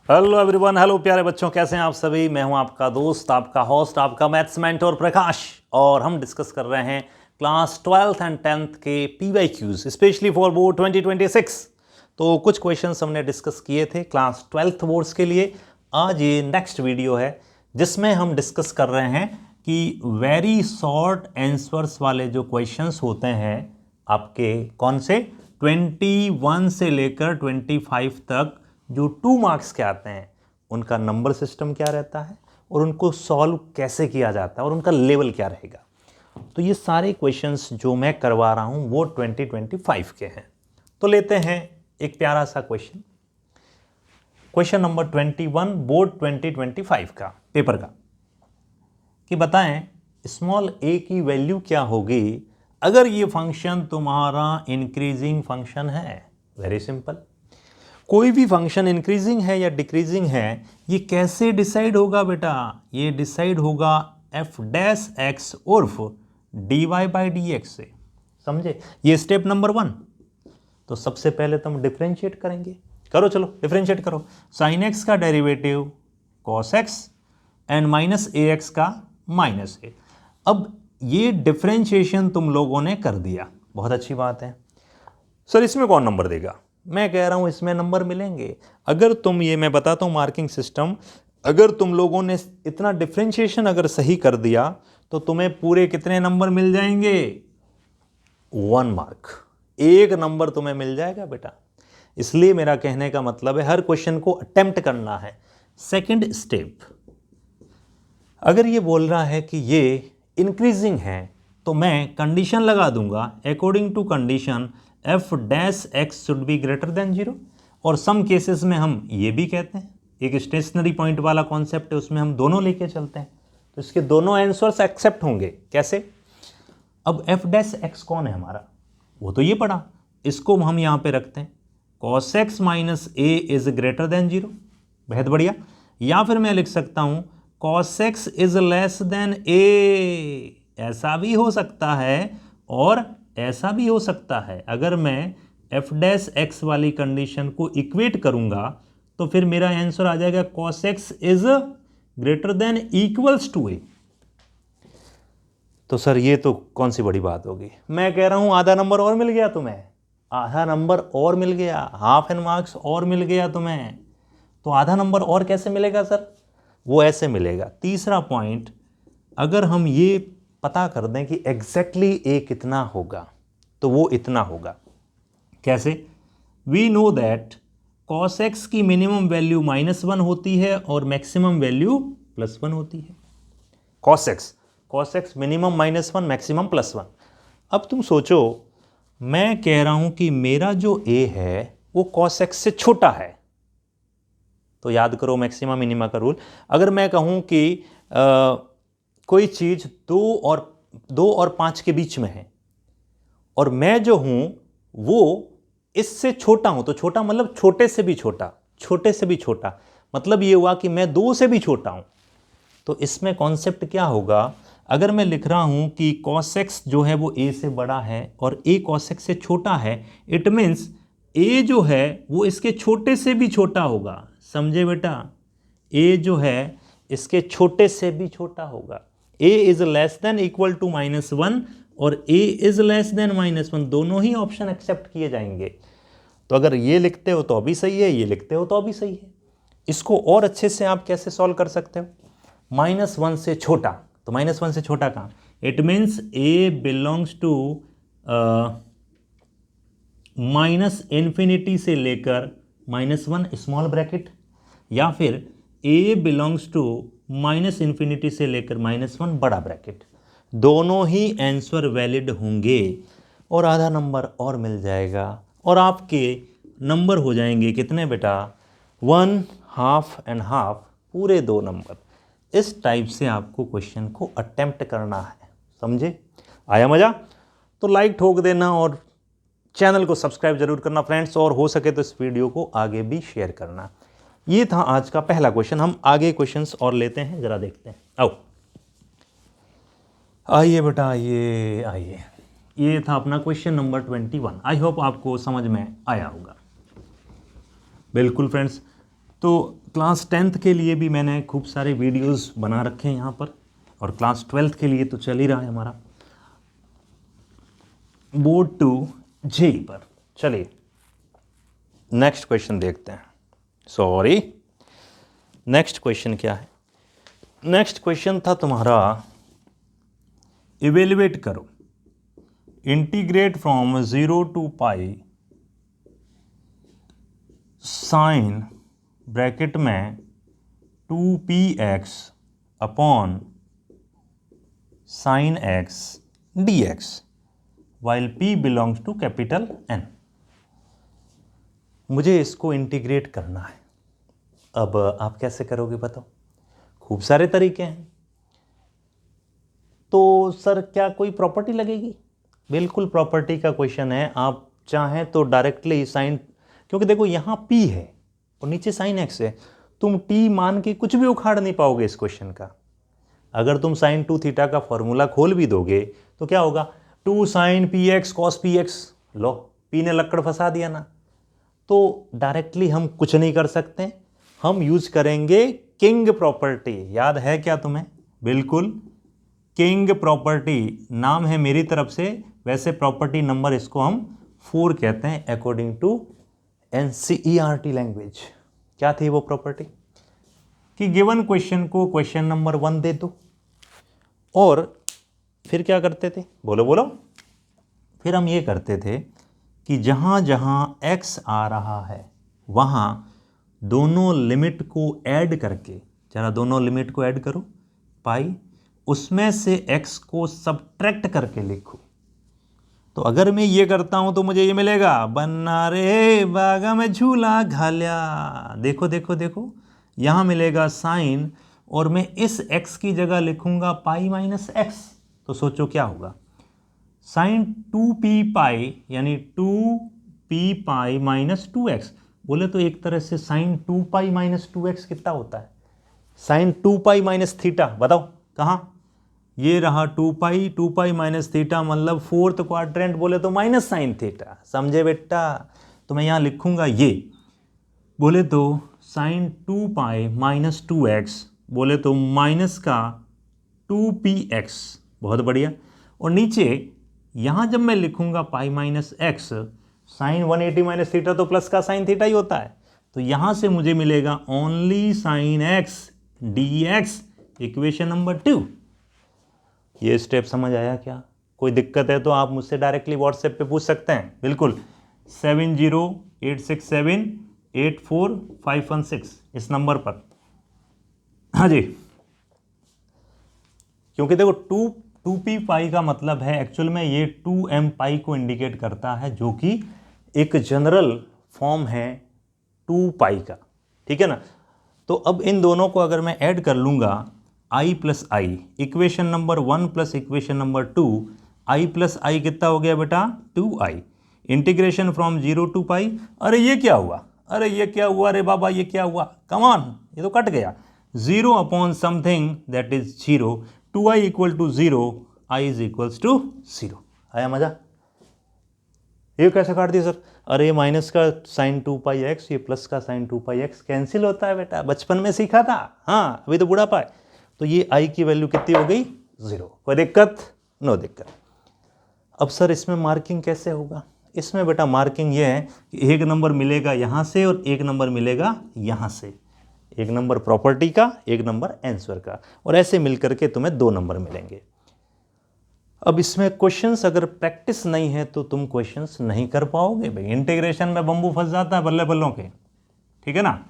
Hello everyone, hello प्यारे बच्चों, कैसे हैं आप सभी। मैं हूं आपका दोस्त, आपका होस्ट, आपका मैथ्स मेंटर प्रकाश, और हम डिस्कस कर रहे हैं क्लास 12th एंड 10th के PYQs स्पेशली फॉर बोर्ड 2026। तो कुछ क्वेश्चंस हमने डिस्कस किए थे क्लास 12th बोर्ड्स के लिए। आज ये नेक्स्ट वीडियो है जिसमें हम डिस्कस कर रहे हैं कि वेरी शॉर्ट आंसर्स वाले जो क्वेश्चंस होते हैं आपके, कौन से 21 से लेकर 25 तक, जो 2 मार्क्स के आते हैं, उनका नंबर सिस्टम क्या रहता है और उनको सॉल्व कैसे किया जाता है और उनका लेवल क्या रहेगा। तो ये सारे क्वेश्चंस जो मैं करवा रहा हूं वो 2025 के हैं। तो लेते हैं एक प्यारा सा क्वेश्चन, क्वेश्चन नंबर 21 बोर्ड 2025 का पेपर का, कि बताएं स्मॉल a की वैल्यू क्या होगी अगर ये फंक्शन तुम्हारा इंक्रीजिंग फंक्शन है। वेरी सिंपल, कोई भी फंक्शन इंक्रीजिंग है या डिक्रीजिंग है, ये कैसे डिसाइड होगा बेटा? ये डिसाइड होगा f डैश x उर्फ dy बाई डी एक्स से। समझे? ये स्टेप नंबर 1। तो सबसे पहले तुम डिफरेंशिएट करेंगे। करो, चलो डिफरेंशिएट करो। साइन x का derivative cos x and minus A x का माइनस ए। अब ये डिफरेंशिएशन तुम लोगों ने कर दिया, बहुत अच्छी बात है। सर इसमें कौन नंबर देगा? मैं कह रहा हूं इसमें नंबर मिलेंगे। अगर तुम, ये मैं बताता हूं मार्किंग सिस्टम, अगर तुम लोगों ने इतना डिफरेंशिएशन अगर सही कर दिया तो तुम्हें पूरे कितने नंबर मिल जाएंगे? 1 मार्क, 1 नंबर तुम्हें मिल जाएगा बेटा। इसलिए मेरा कहने का मतलब है हर क्वेश्चन को अटेम्प्ट करना है। सेकंड स्टेप, अगर ये बोल रहा है कि ये इंक्रीजिंग है तो मैं कंडीशन लगा दूंगा, according to condition f dash x should be greater than 0। और सम केसेस में हम ये भी कहते हैं, एक स्टेशनरी पॉइंट वाला कॉन्सेप्ट है, उसमें हम दोनों लेके चलते हैं, तो इसके दोनों आंसर्स एक्सेप्ट होंगे। कैसे? अब f डैश x कौन है हमारा? वो तो ये पढ़ा, इसको हम यहाँ पे रखते हैं cos x minus a is greater than 0। बेहद बढ़िया। या फिर मैं लिख सकता हूँ cos x is less then a। ऐसा भी हो सकता है और ऐसा भी हो सकता है। अगर मैं f डैश x वाली कंडीशन को इक्वेट करूंगा तो फिर मेरा आंसर आ जाएगा cos x is greater than equals to a। तो सर ये तो कौन सी बड़ी बात होगी। मैं कह रहा हूं आधा नंबर और मिल गया तुम्हें, आधा नंबर और मिल गया, हाफ एन मार्क्स और मिल गया तुम्हें। तो आधा नंबर और कैसे मिलेगा सर? वो ऐसे मिलेगा। तीसरा पॉइंट, अगर हम ये पता कर दें कि एग्जैक्टली a कितना होगा तो वो इतना होगा। कैसे? We know that cos x की मिनिमम वैल्यू -1 होती है और मैक्सिमम वैल्यू +1 होती है। cos x minimum -1, maximum +1। अब तुम सोचो, मैं कह रहा हूं कि मेरा जो a है वो cos x से छोटा है, तो याद करो मैक्सिमा मिनिमा का रूल। अगर मैं कहूं कि कोई चीज 2 और 5 के बीच में है और मैं जो हूं वो इससे छोटा हूं, तो छोटा मतलब छोटे से भी छोटा, छोटे से भी छोटा, मतलब ये हुआ कि मैं 2 से भी छोटा हूं। तो इसमें कॉन्सेप्ट क्या होगा? अगर मैं लिख रहा हूं कि cos x जो है वो a से बड़ा है और a cos x से छोटा है, इट मीन्स a जो है वो इसके छोटे से भी छोटा होगा। समझे बेटा? a जो है इसके छोटे से भी छोटा होगा। a is less than equal to -1 और a इज लेस देन -1, दोनों ही ऑप्शन एक्सेप्ट किए जाएंगे। तो अगर ये लिखते हो तो भी सही है, ये लिखते हो तो भी सही है। इसको और अच्छे से आप कैसे सॉल्व कर सकते हो? -1 से छोटा, तो -1 से छोटा कहाँ? It means a belongs to -∞ से लेकर -1 स्मॉल ब्रैकेट, या फिर a बिलोंग्स टू -∞ से लेकर -1 बड़ा ब्रैकेट। दोनों ही आंसर वैलिड होंगे और आधा नंबर और मिल जाएगा और आपके नंबर हो जाएंगे कितने बेटा? 1, हाफ एंड हाफ, पूरे 2 नंबर। इस टाइप से आपको क्वेश्चन को अटेम्प्ट करना है। समझे? आया मजा? तो लाइक ठोक देना और चैनल को सब्सक्राइब जरूर करना फ्रेंड्स, और हो सके तो इस वीडियो को आगे भी शेयर करना। ये था आज का पहला क्वेश्चन। हम आगे क्वेश्चंस और लेते हैं, जरा देखते हैं। आओ आइए बेटा, आइए। ये था अपना क्वेश्चन नंबर 21। आई होप आपको समझ में आया होगा। बिल्कुल फ्रेंड्स, तो क्लास 10th के लिए भी मैंने खूब सारे वीडियोस बना रखे हैं यहाँ पर, और क्लास 12th के लिए तो चल ही रहा है हमारा बोर्ड 2 जेई पर। चलिए नेक्स्ट क्वेश्चन देखते हैं। सॉरी, नेक्स्ट क्वेश्चन क्या है? नेक्स्ट क्वेश्चन था तुम्हारा, इवेल्युएट करो, integrate from 0 to pi sine bracket में 2px upon sine x dx while p belongs to capital N। मुझे इसको इंटीग्रेट करना है। अब आप कैसे करोगे बताओ? खूब सारे तरीके हैं। तो सर क्या कोई प्रॉपर्टी लगेगी? बिल्कुल प्रॉपर्टी का क्वेश्चन है। आप चाहें तो डायरेक्टली साइन, क्योंकि देखो यहाँ p है और नीचे साइन x है, तुम t मान के कुछ भी उखाड़ नहीं पाओगे इस क्वेश्चन का। अगर तुम साइन 2 थीटा का फॉर्मूला खोल भी दोगे तो क्या होगा, 2 साइन px cos px, लो p ने लक्कड़ फंसा दिया ना। तो डायरेक्टली हम कुछ नहीं कर सकते, हम यूज करेंगे किंग प्रॉपर्टी। याद है क्या तुम्हें? बिल्कुल, किंग प्रॉपर्टी नाम है मेरी तरफ से, वैसे प्रॉपर्टी नंबर इसको हम 4 कहते हैं अकॉर्डिंग टू NCERT लैंग्वेज। क्या थी वो प्रॉपर्टी? कि गिवन क्वेश्चन को क्वेश्चन नंबर 1 दे दो, और फिर क्या करते थे? बोलो बोलो। फिर हम ये करते थे कि जहाँ जहाँ x आ रहा है वहाँ दोनों लिमिट को ऐड करके, जरा दोनों लिमिट को ऐड करो पाई, उसमें से x को सब्ट्रैक्ट करके लिखो। तो अगर मैं ये करता हूं तो मुझे ये मिलेगा, बन्ना रे बागा में झूला घाल्या। देखो देखो देखो, यहां मिलेगा साइन, और मैं इस x की जगह लिखूंगा पाई माइनस एक्स। तो सोचो क्या होगा, साइन 2p पाई यानी 2p पाई माइनस 2x। बोले तो एक तरह से साइन 2 पाई माइनस 2x कितना होता है? Sine 2 pi minus theta. बताओ कहाँ? ये रहा 2 पाई माइनस थीटा, मतलब फोर्थ क्वाड्रेंट, बोले तो माइनस साइन थीटा। समझे बेटा? तो मैं यहाँ लिखूंगा ये, बोले तो साइन 2 पाई माइनस 2x, बोले तो माइनस का 2px। बहुत बढ़िया। और नीचे यहाँ जब मैं लिखूंगा pi minus X, sine 180 minus theta तो प्लस का साइन थीटा ही होता है, तो यहाँ से मुझे मिलेगा only sine x dx, equation number 2। ये स्टेप समझ आया क्या? कोई दिक्कत है तो आप मुझसे डायरेक्टली व्हाट्सएप पे पूछ सकते हैं। बिल्कुल, 7086784516 इस नंबर पर। हाँ जी, क्योंकि देखो 2p पाई का मतलब है एक्चुअल में ये 2m पाई को इंडिकेट करता है, जो कि एक जनरल फॉर्म है 2 पाई का। ठीक है ना? तो अब इन दोनों को अगर मैं ऐड कर लूंगा, i plus i, equation number 1 plus equation number 2, i plus i कितना हो गया बेटा? 2i। Integration from 0 to pi. अरे ये क्या हुआ? अरे ये क्या हुआ? अरे बाबा ये क्या हुआ? कम ऑन, ये तो कट गया। 0 upon something that is 0, 2i equal to 0, i is equals to 0। आया मजा? ये कैसे काट दिया सर? अरे माइनस का साइन 2 पाई एक्स, ये प्लस का साइन 2 पाई एक्स कैंसिल होता है बेटा, बचपन में सीखा था। हाँ, अभी तो बुढ़ापा है। तो ये i की वैल्यू कितनी हो गई? 0। कोई दिक्कत? नो दिक्कत। अब सर इसमें मार्किंग कैसे होगा? इसमें बेटा मार्किंग ये है कि एक नंबर मिलेगा यहाँ से और एक नंबर मिलेगा यहाँ से। एक नंबर प्रॉपर्टी का, एक नंबर आंसर का, और ऐसे मिलकर के तुम्हें 2 नंबर मिलेंगे। अब इसमें क्वेश्चंस अगर प्रैक्टिस नहीं है तो तुम क्वेश्चंस नहीं कर पाओगे भाई। इंटीग्रेशन में बम्बू फंस जाता है बल्ले बल्लों के। ठीक है ना?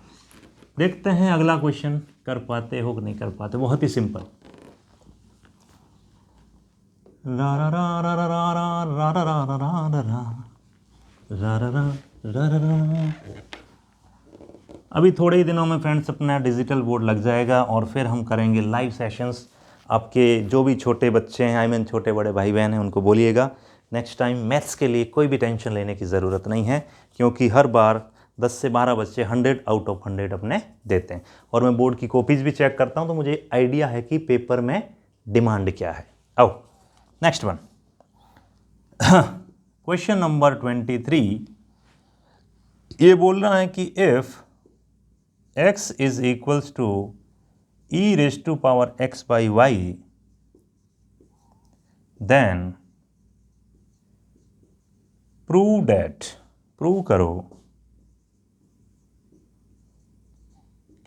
देखते हैं अगला क्वेश्चन कर पाते हो कि नहीं कर पाते। बहुत ही सिंपल। अभी थोड़े ही दिनों में फ्रेंड्स अपना डिजिटल बोर्ड लग जाएगा और फिर हम करेंगे लाइव सेशंस। आपके जो भी छोटे बच्चे हैं, आई मीन छोटे बड़े भाई बहन हैं, उनको बोलिएगा नेक्स्ट टाइम मैथ्स के लिए कोई भी टेंशन लेने की ज़रूरत नहीं है, क्योंकि हर बार 10 से 12 बच्चे 100 आउट ऑफ 100 अपने देते हैं। और मैं बोर्ड की कॉपीज़ भी चेक करता हूं, तो मुझे आइडिया है कि पेपर में डिमांड क्या है। आओ नेक्स्ट वन। क्वेश्चन नंबर 23 ये बोल रहा है कि if x is equals to e raised to power x by y, then prove करो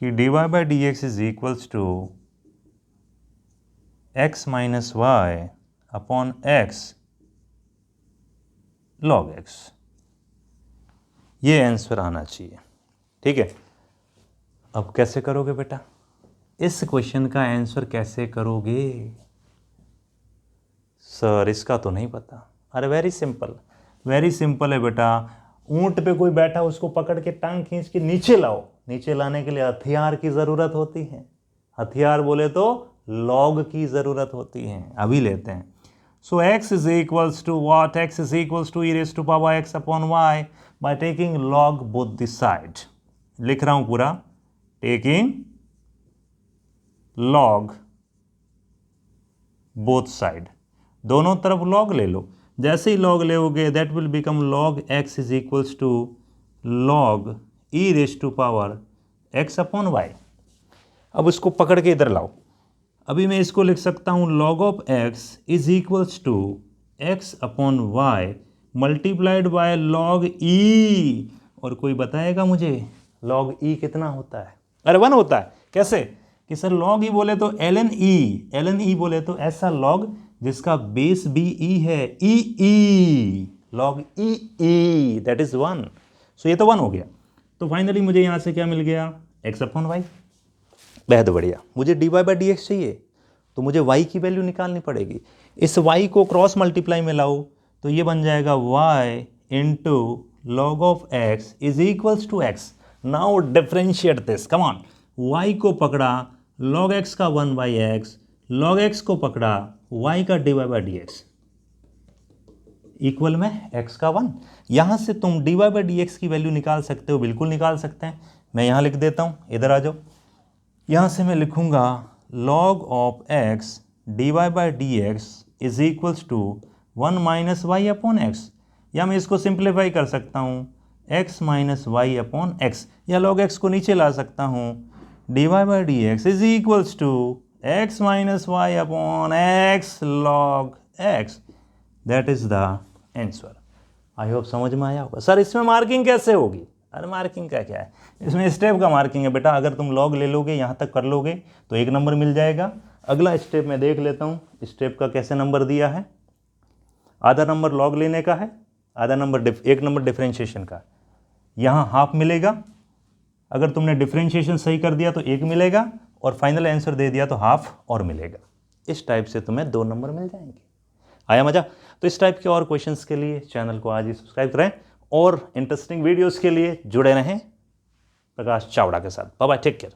कि dy by dx is equals to x minus y upon x log x। ये answer आना चाहिए। ठीक है, अब कैसे करोगे बेटा, इस क्वेश्चन का आंसर कैसे करोगे? सर इसका तो नहीं पता। अरे वेरी सिंपल है बेटा। ऊंट पे कोई बैठा, उसको पकड़ के टांग खींच के नीचे लाओ। नीचे लाने के लिए हथियार की ज़रूरत होती है। हथियार बोले तो लॉग की ज़रूरत होती है। अभी लेते हैं। So x is equals to what? x is equals to e raise to power x upon y by taking log both this side. लिख रहा हूं पूरा, टेकिंग लॉग बोथ साइड, दोनों तरफ लॉग ले लो। जैसे ही लॉग लोगे that will become log x is equals to log e raise to power x upon y। अब इसको पकड़ के इधर लाओ। अभी मैं इसको लिख सकता हूँ log of x is equals to x upon y multiplied by log e। और कोई बताएगा मुझे लॉग e कितना होता है? अरे 1 होता है। कैसे कि सर लॉग e बोले तो ln e बोले तो ऐसा लॉग जिसका बेस भी e है, e log e that is 1। सो ये तो 1 हो गया। तो फाइनली मुझे यहाँ से क्या मिल गया? x upon y. बेहद बढ़िया। मुझे dy बाई डी एक्स चाहिए तो मुझे y की वैल्यू निकालनी पड़ेगी। इस y को क्रॉस मल्टीप्लाई में लाओ तो ये बन जाएगा y into log of x is equals to x। Now differentiate this, come on. y को पकड़ा log x का 1 बाई एक्स, log x को पकड़ा y का dy by d x equal में x का 1। यहाँ से तुम dy बाई डी एक्स की वैल्यू निकाल सकते हो, बिल्कुल निकाल सकते हैं। मैं यहाँ लिख देता हूँ, इधर आ जाओ। यहाँ से मैं लिखूँगा log of x dy by d x is equals to 1 minus y upon x, या मैं इसको सिंप्लीफाई कर सकता हूँ x minus y upon x, या log x को नीचे ला सकता हूँ dy by d x is equals to x minus y upon x log x। That is the answer. I hope समझ में आया होगा। सर इसमें मार्किंग कैसे होगी? अरे मार्किंग का क्या है, इसमें स्टेप का मार्किंग है बेटा। अगर तुम लॉग ले लोगे, यहाँ तक कर लोगे तो 1 नंबर मिल जाएगा। अगला स्टेप मैं देख लेता हूँ, स्टेप का कैसे नंबर दिया है। आधा नंबर लॉग लेने का है, आधा नंबर 1 नंबर डिफरेंशिएशन का। यहाँ हाफ मिलेगा। अगर तुमने डिफरेंशिएशन सही कर दिया तो 1 मिलेगा, और फाइनल आंसर दे दिया तो हाफ और मिलेगा। इस टाइप से तुम्हें 2 नंबर मिल जाएंगे। आया मजा? तो इस टाइप के और क्वेश्चंस के लिए चैनल को आज ही सब्सक्राइब करें, और इंटरेस्टिंग वीडियोस के लिए जुड़े रहें प्रकाश चावड़ा के साथ। Bye bye, take care.